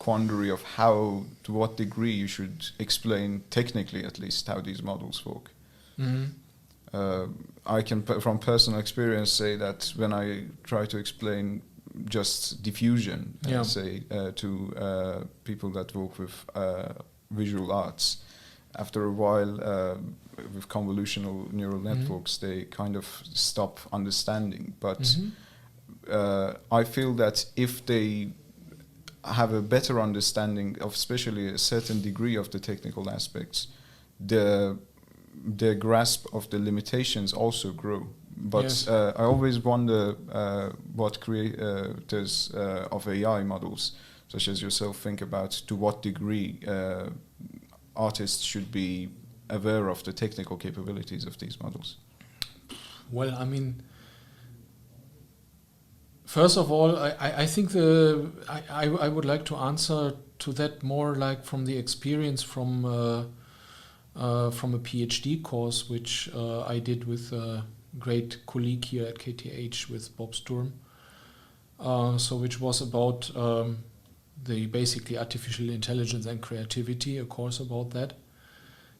quandary of how, to what degree you should explain technically at least how these models work. I can, from personal experience, say that when I try to explain just diffusion, to people that work with visual arts, after a while with convolutional neural networks, they kind of stop understanding. But I feel that if they have a better understanding of especially a certain degree of the technical aspects, their grasp of the limitations also grow. But I always wonder what creators of AI models, such as yourself, think about to what degree artists should be aware of the technical capabilities of these models. Well, I mean, first of all, I think I would like to answer to that more like from the experience from a PhD course which I did with a great colleague here at KTH with Bob Sturm. So which was about the basically artificial intelligence and creativity, a course about that,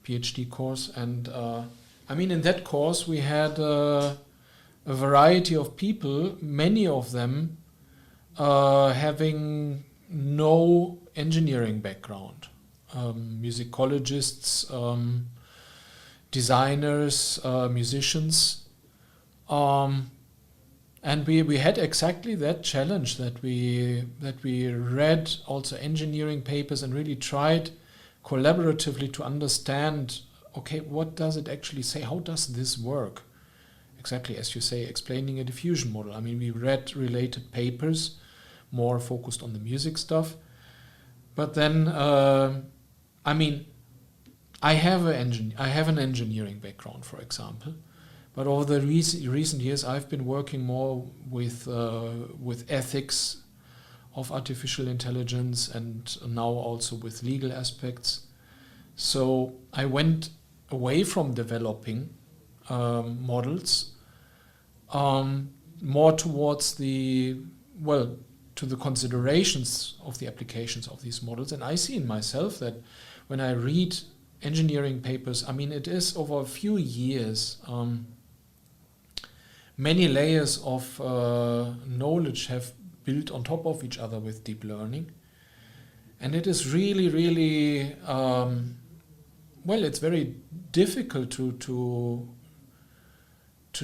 PhD course. And I mean, in that course we had a variety of people, many of them having no engineering background, musicologists, designers, musicians, and we had exactly that challenge, that we read also engineering papers and really tried collaboratively to understand, okay, what does it actually say? How does this work? Exactly as you say, explaining a diffusion model. I mean, we read related papers, more focused on the music stuff. But then, I mean, I have an engineering background, for example. But over the recent years, I've been working more with ethics of artificial intelligence and now also with legal aspects. So I went away from developing models more towards to the considerations of the applications of these models. And I see in myself that when I read engineering papers, I mean, it is over a few years, many layers of knowledge have built on top of each other with deep learning. And it is really, really, it's very difficult to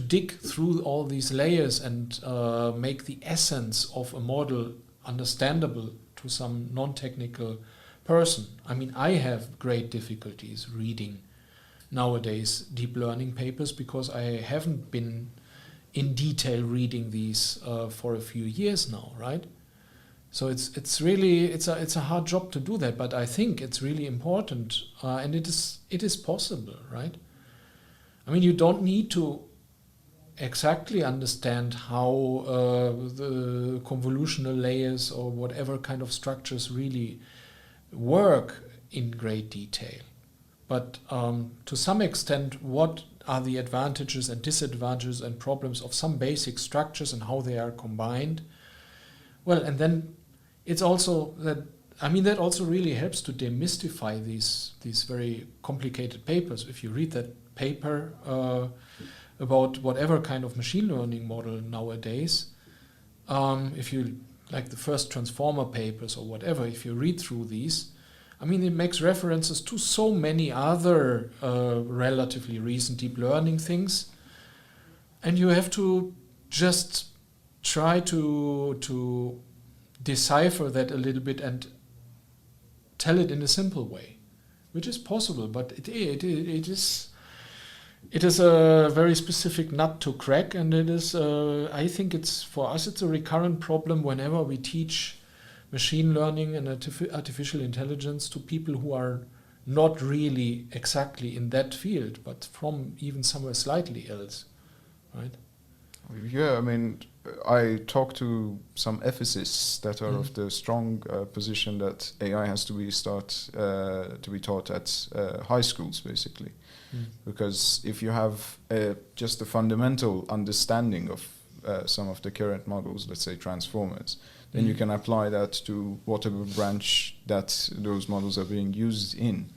dig through all these layers and make the essence of a model understandable to some non-technical person. I mean, I have great difficulties reading nowadays deep learning papers because I haven't been in detail reading these for a few years now, right? So it's really a hard job to do that, but I think it's really important, and it is possible, right? I mean, you don't need to exactly understand how the convolutional layers or whatever kind of structures really work in great detail. But to some extent, what are the advantages and disadvantages and problems of some basic structures and how they are combined? Well, and then it's also that, I mean, that also really helps to demystify these very complicated papers. If you read that paper about whatever kind of machine learning model nowadays, if you like the first transformer papers or whatever, if you read through these, I mean, it makes references to so many other relatively recent deep learning things, and you have to just try to decipher that a little bit and tell it in a simple way, which is possible, but it is a very specific nut to crack, and it is I think it's for us it's a recurrent problem whenever we teach machine learning and artificial intelligence to people who are not really exactly in that field, but from even somewhere slightly else, right? Yeah, I mean, I talk to some ethicists that are of the strong position that AI has to be taught at high schools, basically. Because if you have just a fundamental understanding of some of the current models, let's say transformers, then you can apply that to whatever branch that those models are being used in.